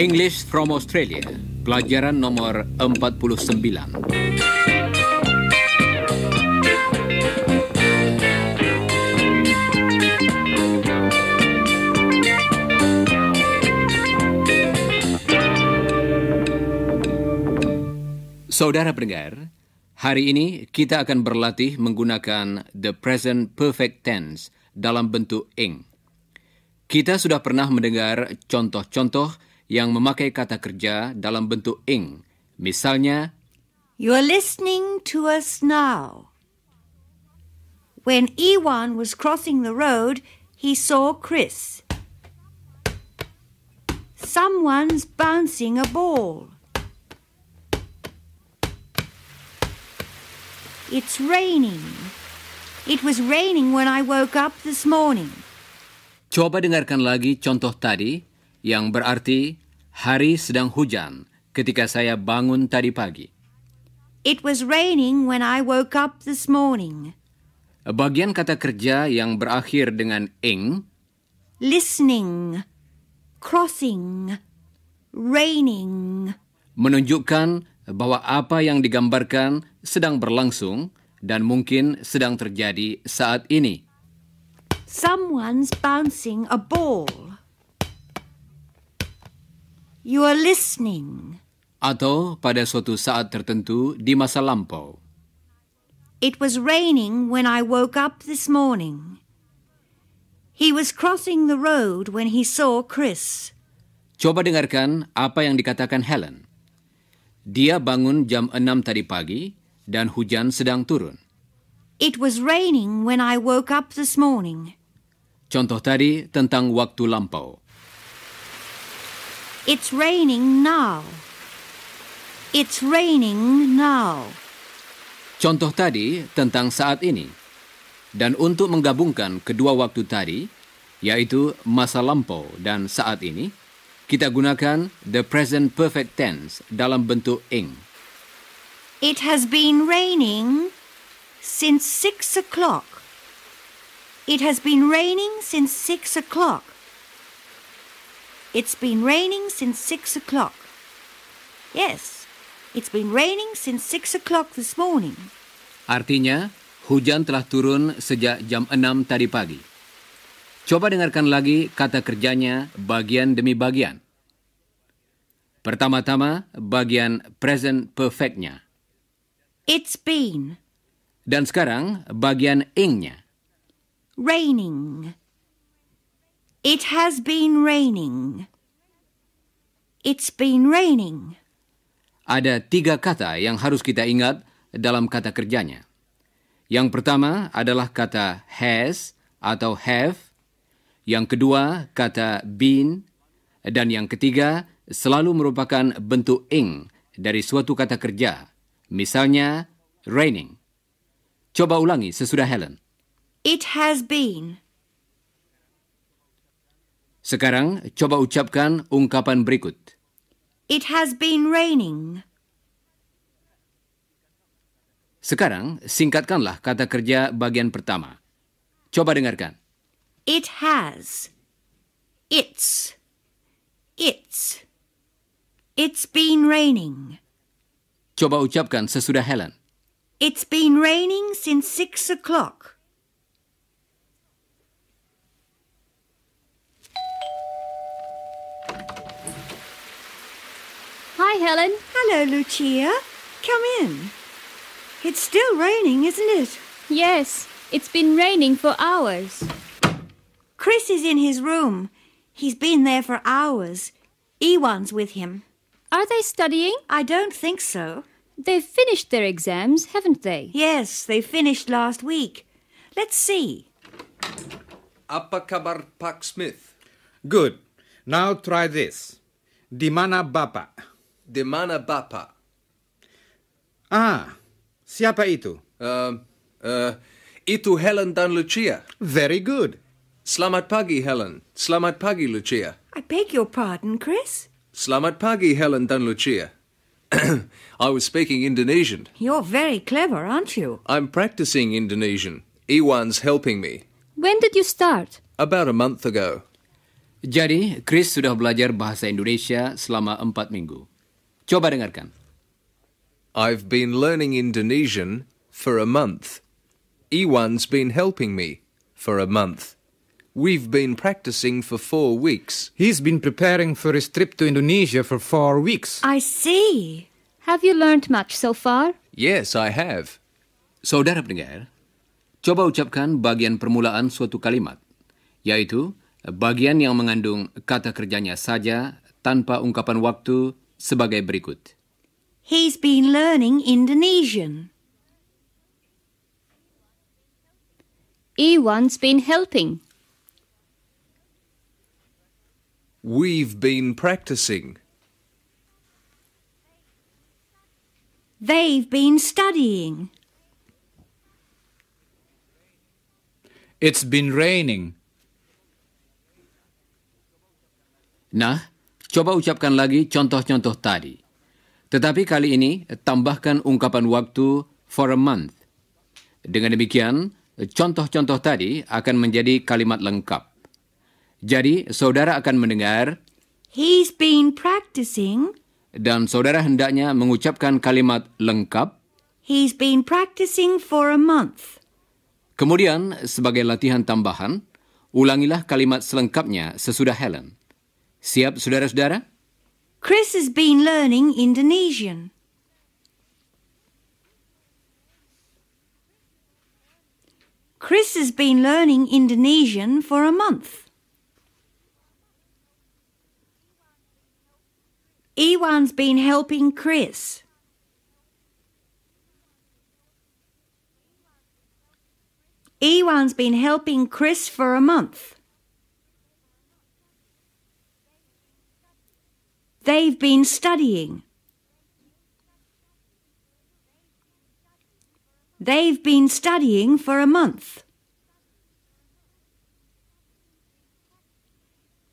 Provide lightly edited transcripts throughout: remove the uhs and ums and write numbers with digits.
English from Australia, pelajaran nomor 49. Saudara pendengar, hari ini kita akan berlatih menggunakan the present perfect tense dalam bentuk ing. Kita sudah pernah mendengar contoh-contoh yang memakai kata kerja dalam bentuk ing. Misalnya, You are listening to us now. When Iwan was crossing the road, he saw Chris. Someone's bouncing a ball. It's raining. It was raining when I woke up this morning. Coba dengarkan lagi contoh tadi yang berarti hari sedang hujan ketika saya bangun tadi pagi. It was raining when I woke up this morning. Bagian kata kerja yang berakhir dengan ing, Listening, crossing, raining. menunjukkan bahwa apa yang digambarkan sedang berlangsung dan mungkin sedang terjadi saat ini. Someone's bouncing a ball. You are listening. Atau pada suatu saat tertentu di masa lampau. It was raining when I woke up this morning. He was crossing the road when he saw Chris. Coba dengarkan apa yang dikatakan Helen. Dia bangun jam 6 tadi pagi dan hujan sedang turun. It was raining when I woke up this morning. Contoh tadi tentang waktu lampau. It's raining now. It's raining now. Contoh tadi tentang saat ini. Dan untuk menggabungkan kedua waktu tadi, yaitu masa lampau dan saat ini, kita gunakan the present perfect tense dalam bentuk ing. It has been raining since 6 o'clock. It has been raining since 6 o'clock. It's been raining since 6 o'clock. Yes, it's been raining since 6 o'clock this morning. Artinya, hujan telah turun sejak jam 6 tadi pagi. Coba dengarkan lagi kata kerjanya bagian demi bagian. Pertama-tama, bagian present perfect-nya. It's been Dan sekarang, bagian ing-nya. raining. It has been raining. It's been raining. Ada 3 kata yang harus kita ingat dalam kata kerjanya. Yang pertama adalah kata has atau have. Yang kedua, kata been. Dan yang ketiga, selalu merupakan bentuk ing dari suatu kata kerja. Misalnya, raining. Coba ulangi sesudah Helen. It has been. Sekarang, coba ucapkan ungkapan berikut. It has been raining. Sekarang, singkatkanlah kata kerja bagian pertama. Coba dengarkan. It has. It's. It's. It's been raining. Coba ucapkan sesudah Helen. It's been raining since 6 o'clock. Hi, Helen. Hello, Lucia. Come in. It's still raining, isn't it? Yes, it's been raining for hours. Chris is in his room. He's been there for hours. Iwan's with him. Are they studying? I don't think so. They've finished their exams, haven't they? Yes, they finished last week. Let's see. Apa kabar Pak Smith? Good. Now try this. Di mana Bapak? Di mana Bapak? Ah, siapa itu? Itu Helen dan Lucia. Very good. Selamat pagi, Helen. Selamat pagi, Lucia. I beg your pardon, Chris. Selamat pagi, Helen dan Lucia. I was speaking Indonesian. You're very clever, aren't you? I'm practicing Indonesian. Iwan's helping me. When did you start? About a month ago. Jadi, Chris sudah belajar bahasa Indonesia selama 4 minggu. Coba dengarkan. I've been learning Indonesian for a month. Iwan's been helping me for a month. We've been practicing for 4 weeks. He's been preparing for his trip to Indonesia for 4 weeks. I see. Have you learned much so far? Yes, I have. Saudara pendengar, coba ucapkan bagian permulaan suatu kalimat, yaitu bagian yang mengandung kata kerjanya saja tanpa ungkapan waktu sebagai berikut. He's been learning Indonesian. Iwan's been helping. We've been practicing. They've been studying. It's been raining. Nah, coba ucapkan lagi contoh-contoh tadi. Tetapi kali ini tambahkan ungkapan waktu for a month. Dengan demikian, contoh-contoh tadi akan menjadi kalimat lengkap. Jadi, saudara akan mendengar He's been practicing. dan saudara hendaknya mengucapkan kalimat lengkap. He's been practicing for a month. Kemudian, sebagai latihan tambahan, ulangilah kalimat selengkapnya sesudah Helen. Siap, saudara-saudara? Chris has been learning Indonesian. Chris has been learning Indonesian for a month. Iwan's been helping Chris. Iwan's been helping Chris for a month. They've been studying. They've been studying for a month.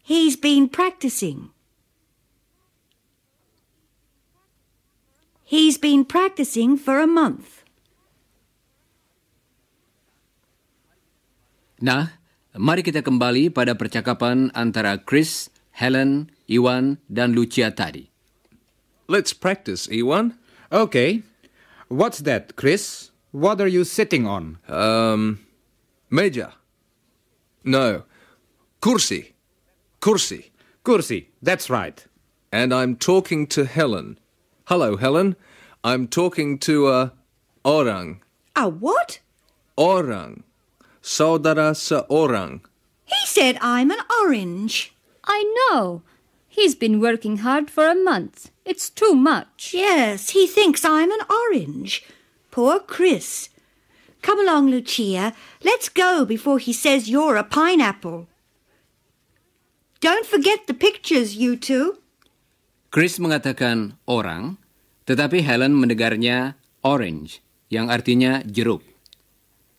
He's been practicing. He's been practicing for a month. Nah, mari kita kembali pada percakapan antara Chris, Helen, Iwan, dan Lucia tadi. Let's practice, Iwan. Okay. What's that, Chris? What are you sitting on? Meja. No. Kursi. Kursi. Kursi. That's right. And I'm talking to Helen. Hello, Helen. I'm talking to orang. A what? Orang. Saudara seorang. He said I'm an orange. I know. He's been working hard for a month. It's too much. Yes, he thinks I'm an orange. Poor Chris. Come along, Lucia. Let's go before he says you're a pineapple. Don't forget the pictures, you two. Chris mengatakan orang, tetapi Helen mendengarnya orange, yang artinya jeruk.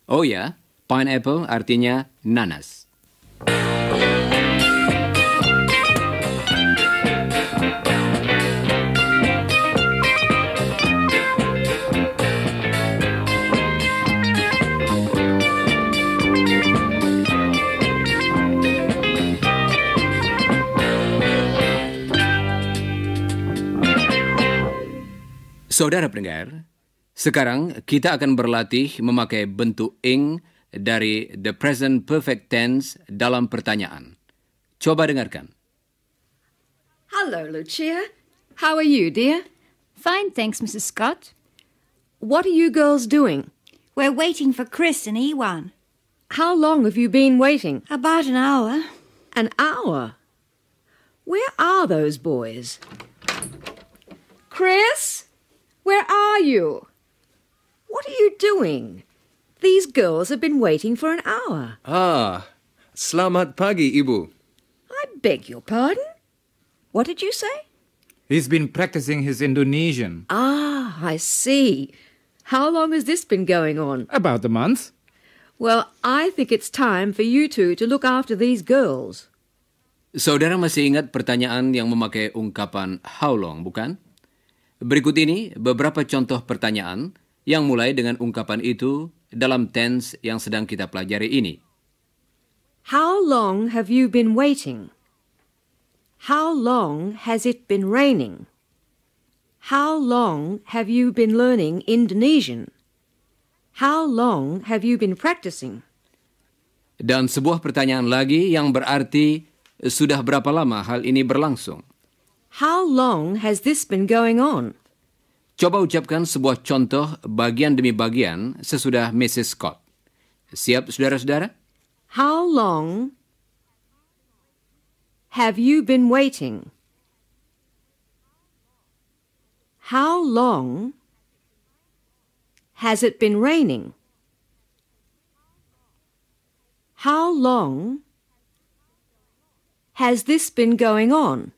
Oh ya, pineapple artinya nanas. Saudara pendengar, sekarang kita akan berlatih memakai bentuk ing dari the present perfect tense dalam pertanyaan. Coba dengarkan. Hello, Lucia. How are you, dear? Fine, thanks, Mrs. Scott. What are you girls doing? We're waiting for Chris and Iwan. How long have you been waiting? About an hour. An hour? Where are those boys? Chris? Where are you? What are you doing? These girls have been waiting for an hour. Selamat pagi, Ibu. I beg your pardon? What did you say? He's been practicing his Indonesian. I see. How long has this been going on? About a month. Well, I think it's time for you two to look after these girls. Saudara masih ingat pertanyaan yang memakai ungkapan how long, bukan? Berikut ini beberapa contoh pertanyaan yang mulai dengan ungkapan itu dalam tense yang sedang kita pelajari ini. How long have you been waiting? How long has it been raining? How long have you been learning Indonesian? How long have you been practicing? Dan sebuah pertanyaan lagi yang berarti sudah berapa lama hal ini berlangsung. How long has this been going on? Coba ucapkan sebuah contoh bagian demi bagian sesudah Mrs. Scott. Siap, saudara-saudara? How long have you been waiting? How long has it been raining? How long has this been going on?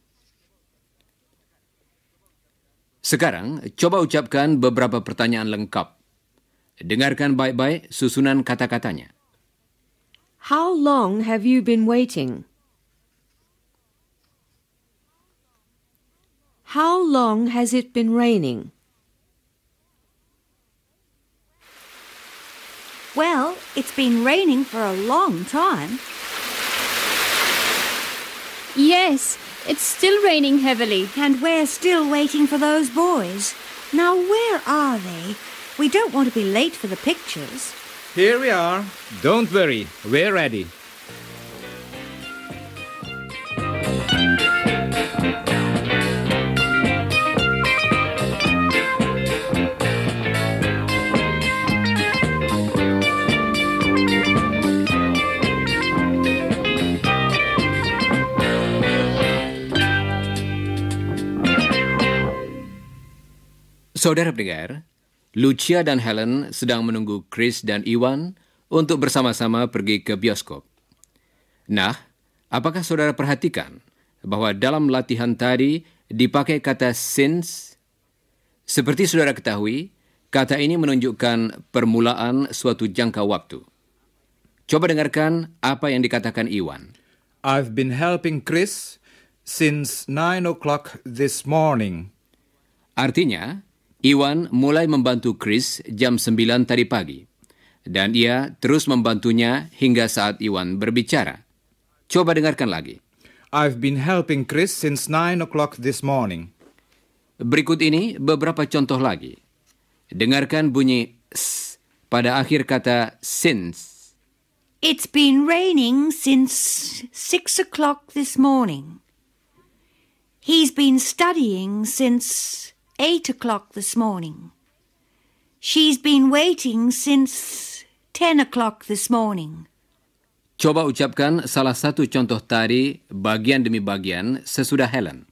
Sekarang, coba ucapkan beberapa pertanyaan lengkap. Dengarkan baik-baik susunan kata-katanya. How long have you been waiting? How long has it been raining? Well, it's been raining for a long time. Yes, it's still raining heavily. And we're still waiting for those boys. Now, where are they? We don't want to be late for the pictures. Here we are. Don't worry, we're ready. Saudara pendengar, Lucia dan Helen sedang menunggu Chris dan Iwan untuk bersama-sama pergi ke bioskop. Nah, apakah saudara perhatikan bahwa dalam latihan tadi dipakai kata since? Seperti saudara ketahui, kata ini menunjukkan permulaan suatu jangka waktu. Coba dengarkan apa yang dikatakan Iwan. I've been helping Chris since 9 o'clock this morning. Artinya, Iwan mulai membantu Chris jam 9 tadi pagi. Dan ia terus membantunya hingga saat Iwan berbicara. Coba dengarkan lagi. I've been helping Chris since 9 o'clock this morning. Berikut ini beberapa contoh lagi. Dengarkan bunyi s pada akhir kata since. It's been raining since 6 o'clock this morning. He's been studying since 8 o'clock this morning. She's been waiting since 10 o'clock this morning. Coba ucapkan salah satu contoh tadi bagian demi bagian sesudah Helen.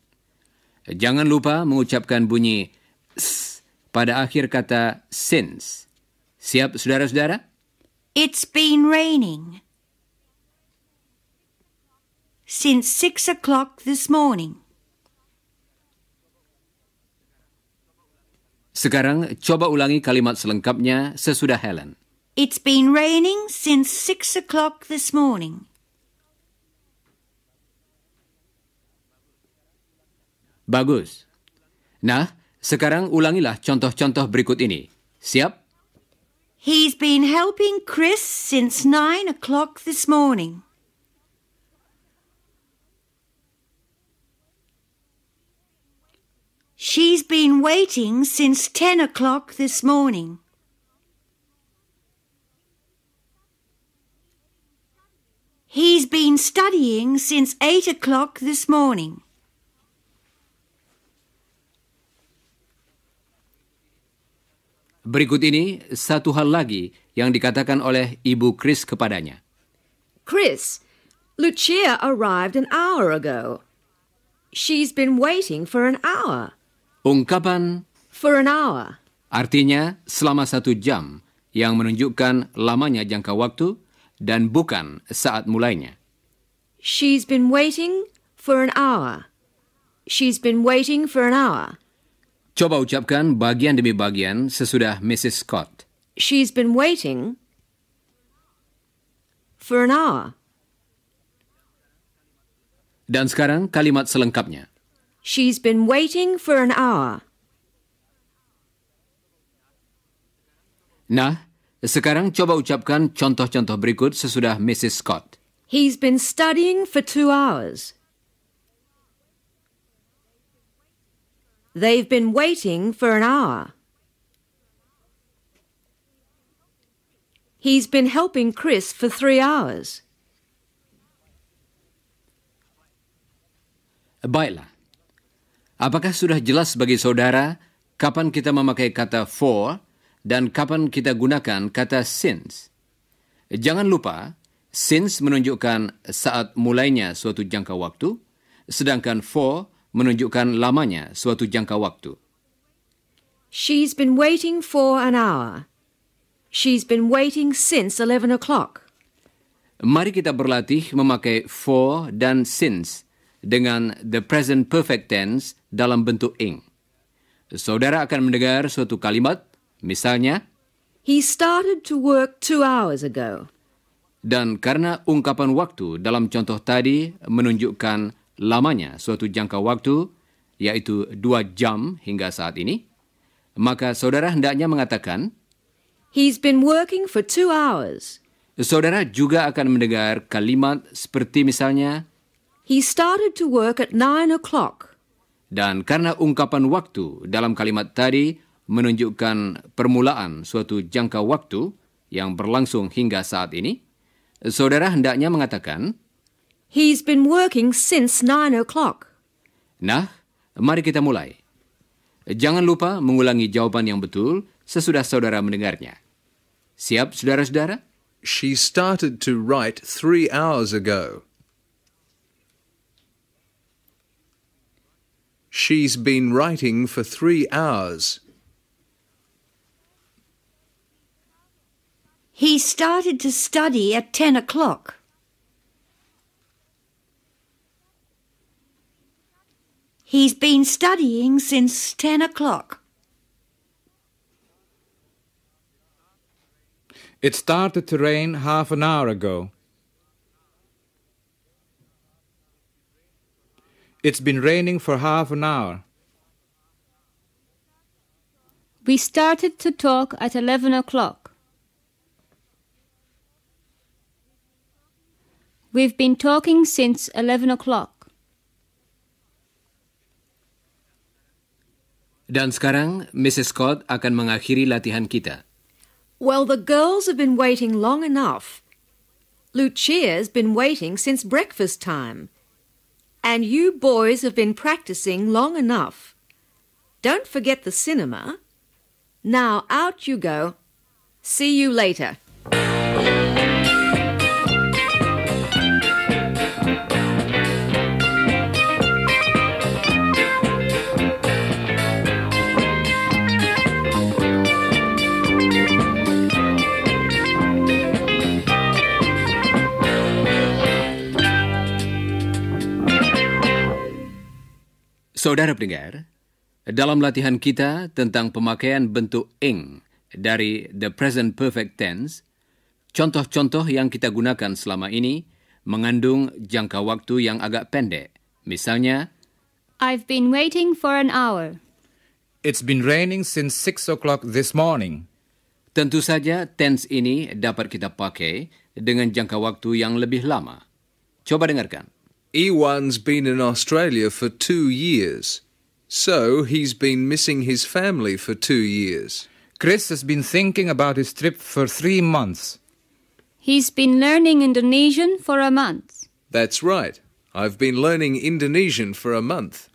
Jangan lupa mengucapkan bunyi s pada akhir kata since. Siap, saudara-saudara? It's been raining since 6 o'clock this morning. Sekarang coba ulangi kalimat selengkapnya sesudah Helen. It's been raining since 6 o'clock this morning. Bagus. Nah, sekarang ulangilah contoh-contoh berikut ini. Siap? He's been helping Chris since 9 o'clock this morning. She's been waiting since 10 o'clock this morning. He's been studying since 8 o'clock this morning. Berikut ini satu hal lagi yang dikatakan oleh Ibu Chris kepadanya. Chris, Lucia arrived an hour ago. She's been waiting for an hour. Ungkapan For an hour. artinya selama 1 jam yang menunjukkan lamanya jangka waktu dan bukan saat mulainya. She's been waiting for an hour. She's been waiting for an hour. Coba ucapkan bagian demi bagian sesudah Mrs. Scott. She's been waiting for an hour. Dan sekarang kalimat selengkapnya. She's been waiting for an hour. Nah, sekarang coba ucapkan contoh-contoh berikut sesudah Mrs. Scott. He's been studying for 2 hours. They've been waiting for an hour. He's been helping Chris for 3 hours. Baiklah. Apakah sudah jelas bagi saudara kapan kita memakai kata for dan kapan kita gunakan kata since? Jangan lupa, since menunjukkan saat mulainya suatu jangka waktu, sedangkan for menunjukkan lamanya suatu jangka waktu. She's been waiting for an hour. She's been waiting since 11 o'clock. Mari kita berlatih memakai for dan since dengan the present perfect tense dalam bentuk ing. Saudara akan mendengar suatu kalimat, misalnya, He started to work 2 hours ago. dan karena ungkapan waktu dalam contoh tadi menunjukkan lamanya suatu jangka waktu, yaitu 2 jam hingga saat ini, maka saudara hendaknya mengatakan, He's been working for 2 hours. saudara juga akan mendengar kalimat seperti misalnya, He started to work at 9 o'clock. dan karena ungkapan waktu dalam kalimat tadi menunjukkan permulaan suatu jangka waktu yang berlangsung hingga saat ini, saudara hendaknya mengatakan, He's been working since 9 o'clock. nah, mari kita mulai. Jangan lupa mengulangi jawaban yang betul sesudah saudara mendengarnya. Siap, saudara-saudara? She started to write 3 hours ago. She's been writing for 3 hours. He started to study at 10 o'clock. He's been studying since 10 o'clock. It started to rain half an hour ago. It's been raining for half an hour. We started to talk at 11 o'clock. We've been talking since 11 o'clock. Dan sekarang, Mrs. Scott akan mengakhiri latihan kita. Well, the girls have been waiting long enough. Lucia's been waiting since breakfast time. And you boys have been practicing long enough. Don't forget the cinema. Now out you go. See you later. Saudara pendengar, dalam latihan kita tentang pemakaian bentuk ing dari the present perfect tense, contoh-contoh yang kita gunakan selama ini mengandung jangka waktu yang agak pendek. Misalnya, I've been waiting for an hour. It's been raining since 6 o'clock this morning. tentu saja tense ini dapat kita pakai dengan jangka waktu yang lebih lama. Coba dengarkan. Ewan's been in Australia for 2 years, so he's been missing his family for 2 years. Chris has been thinking about his trip for 3 months. He's been learning Indonesian for a month. That's right. I've been learning Indonesian for a month.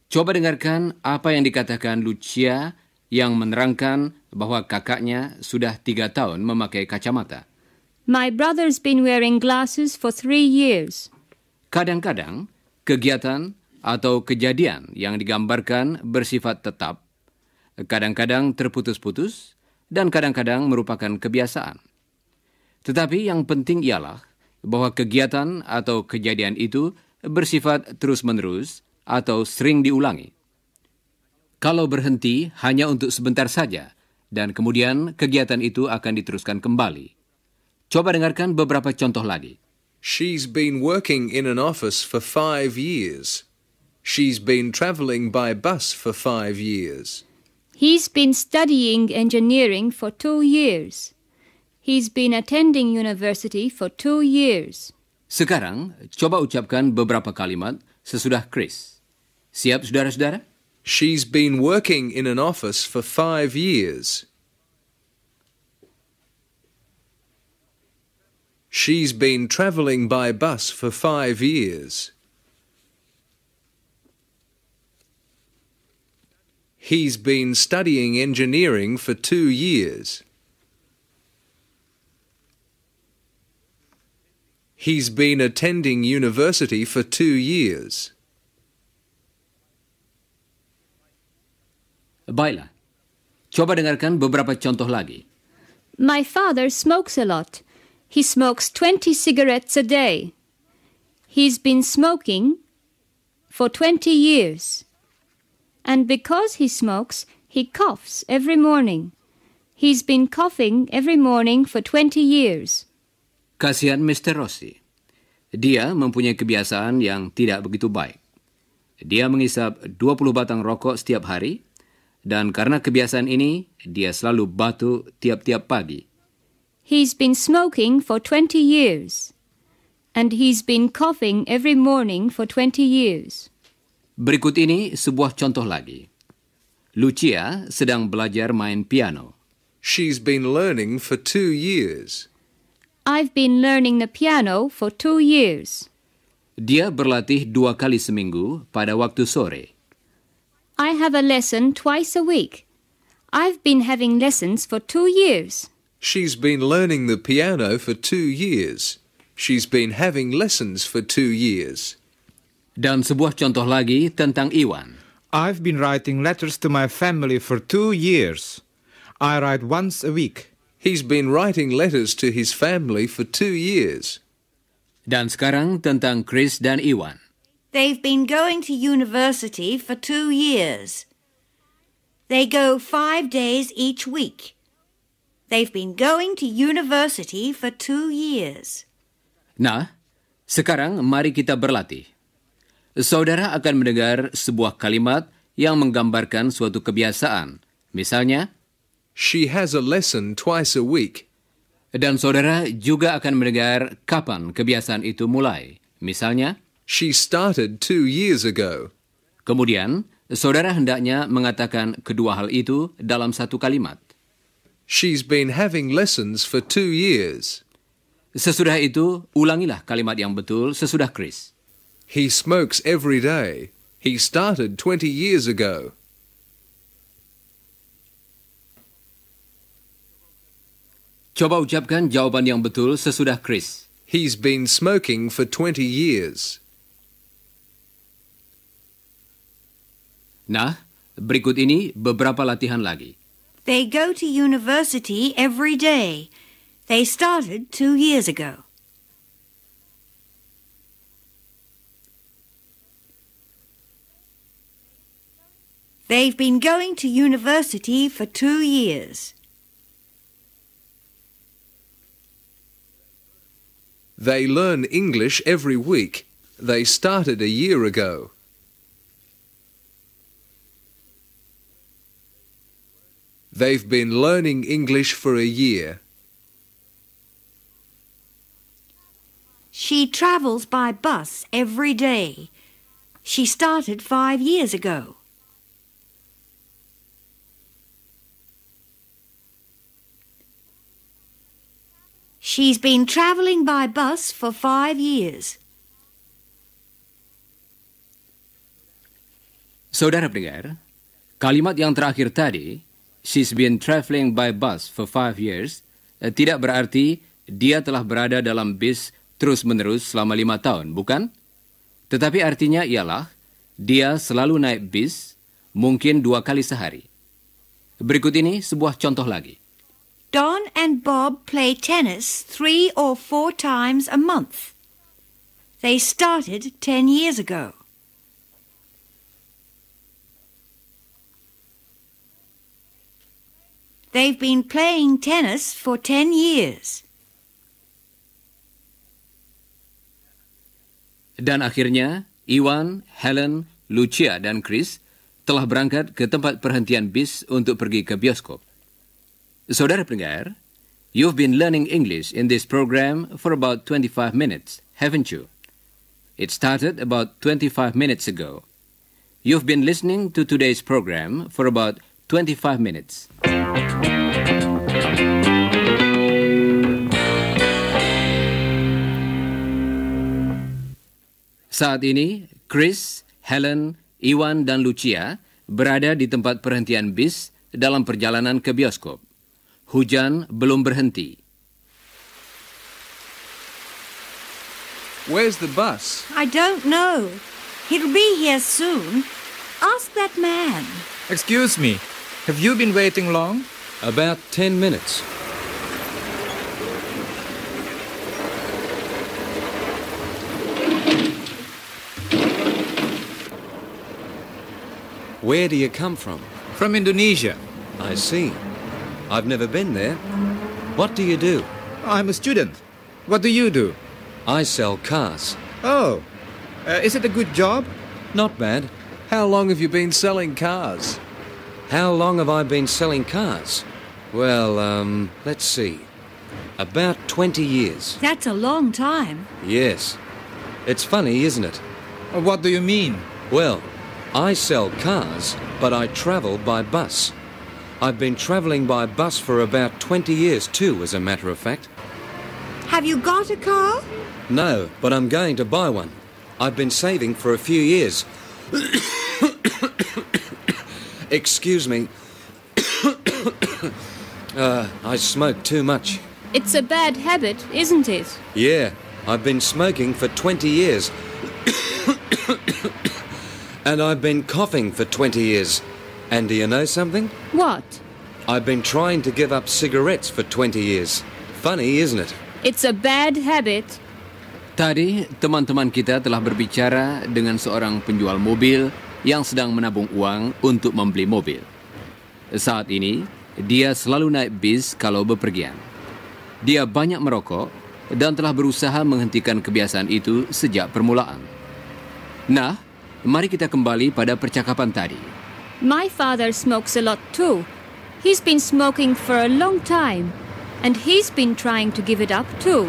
Coba dengarkan apa yang dikatakan Lucia yang menerangkan bahwa kakaknya sudah 3 tahun memakai kacamata. My brother's been wearing glasses for 3 years. Kadang-kadang, kegiatan atau kejadian yang digambarkan bersifat tetap, kadang-kadang terputus-putus, dan kadang-kadang merupakan kebiasaan. Tetapi yang penting ialah bahwa kegiatan atau kejadian itu bersifat terus-menerus atau sering diulangi. Kalau berhenti hanya untuk sebentar saja, dan kemudian kegiatan itu akan diteruskan kembali. Coba dengarkan beberapa contoh lagi. She's been working in an office for 5 years. She's been travelling by bus for 5 years. He's been studying engineering for 2 years. He's been attending university for 2 years. Sekarang, coba ucapkan beberapa kalimat sesudah Chris. Siap, saudara-saudara? She's been working in an office for 5 years. She's been travelling by bus for 5 years. He's been studying engineering for 2 years. He's been attending university for 2 years. Baiklah. Coba dengarkan beberapa contoh lagi. My father smokes a lot. He smokes 20 cigarettes a day. He's been smoking for 20 years. And because he smokes, he coughs every morning. He's been coughing every morning for 20 years. Kasihan Mr. Rossi. Dia mempunyai kebiasaan yang tidak begitu baik. Dia menghisap 20 batang rokok setiap hari, dan karena kebiasaan ini, dia selalu batuk tiap-tiap pagi. He's been smoking for 20 years. And he's been coughing every morning for 20 years. Berikut ini sebuah contoh lagi. Lucia sedang belajar main piano. She's been learning for 2 years. I've been learning the piano for 2 years. Dia berlatih 2 kali seminggu pada waktu sore. I have a lesson twice a week. I've been having lessons for 2 years. She's been learning the piano for 2 years. She's been having lessons for 2 years. Dan sebuah contoh lagi tentang Iwan. I've been writing letters to my family for 2 years. I write once a week. He's been writing letters to his family for 2 years. Dan sekarang tentang Chris dan Iwan. They've been going to university for 2 years. They go 5 days each week. They've been going to university for 2 years. Nah, sekarang mari kita berlatih. Saudara akan mendengar sebuah kalimat yang menggambarkan suatu kebiasaan. Misalnya, She has a lesson twice a week. dan saudara juga akan mendengar kapan kebiasaan itu mulai. Misalnya, She started 2 years ago. kemudian saudara hendaknya mengatakan kedua hal itu dalam satu kalimat. She's been having lessons for 2 years. Sesudah itu, ulangilah kalimat yang betul sesudah Chris. He smokes every day. He started 20 years ago. Coba ucapkan jawaban yang betul sesudah Chris. He's been smoking for 20 years. Nah, berikut ini beberapa latihan lagi. They go to university every day. They started 2 years ago. They've been going to university for 2 years. They learn English every week. They started a year ago. They've been learning English for a year. She travels by bus every day. She started 5 years ago. She's been travelling by bus for 5 years. Saudara pendengar, kalimat yang terakhir tadi, she's been traveling by bus for 5 years, tidak berarti dia telah berada dalam bis terus-menerus selama 5 tahun, bukan? Tetapi artinya ialah, dia selalu naik bis, mungkin 2 kali sehari. Berikut ini sebuah contoh lagi. Don and Bob play tennis 3 or 4 times a month. They started 10 years ago. They've been playing tennis for 10 years. Dan akhirnya, Iwan, Helen, Lucia, dan Chris telah berangkat ke tempat perhentian bis untuk pergi ke bioskop. Saudara pendengar, you've been learning English in this program for about 25 minutes, haven't you? It started about 25 minutes ago. You've been listening to today's program for about 25 minutes. Saat ini, Chris, Helen, Iwan, dan Lucia berada di tempat perhentian bis dalam perjalanan ke bioskop. Hujan belum berhenti. Where's the bus? I don't know. He'll be here soon. Ask that man. Excuse me, have you been waiting long? About 10 minutes. Where do you come from? From Indonesia. I see. I've never been there. What do you do? I'm a student. What do you do? I sell cars. Oh, is it a good job? Not bad. How long have you been selling cars? How long have I been selling cars? Well, let's see. About 20 years. That's a long time. Yes. It's funny, isn't it? What do you mean? Well, I sell cars, but I travel by bus. I've been travelling by bus for about 20 years too, as a matter of fact. Have you got a car? No, but I'm going to buy one. I've been saving for a few years. Excuse me. I smoke too much. It's a bad habit, isn't it? Yeah, I've been smoking for 20 years. And I've been coughing for 20 years. And do you know something? What? I've been trying to give up cigarettes for 20 years. Funny, isn't it? It's a bad habit. Tadi, teman-teman kita telah berbicara dengan seorang penjual mobil yang sedang menabung uang untuk membeli mobil. Saat ini, dia selalu naik bis kalau bepergian. Dia banyak merokok dan telah berusaha menghentikan kebiasaan itu sejak permulaan. Nah, mari kita kembali pada percakapan tadi. My father smokes a lot too. He's been smoking for a long time, and he's been trying to give it up too.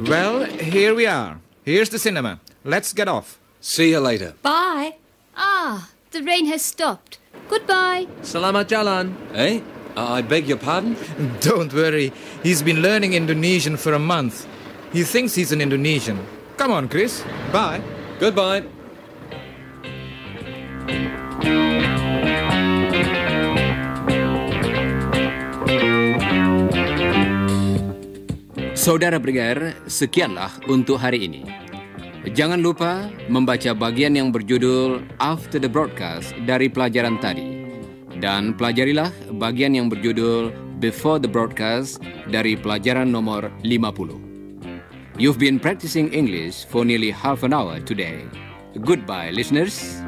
Well, here we are. Here's the cinema. Let's get off. See you later. Bye. Ah, the rain has stopped. Goodbye. Selamat jalan. Eh? I beg your pardon? Don't worry. He's been learning Indonesian for a month. He thinks he's an Indonesian. Come on, Chris. Bye. Goodbye. Saudara pendengar, sekianlah untuk hari ini. Jangan lupa membaca bagian yang berjudul After the Broadcast dari pelajaran tadi. Dan pelajarilah bagian yang berjudul Before the Broadcast dari pelajaran nomor 50. You've been practicing English for nearly half an hour today. Goodbye, listeners.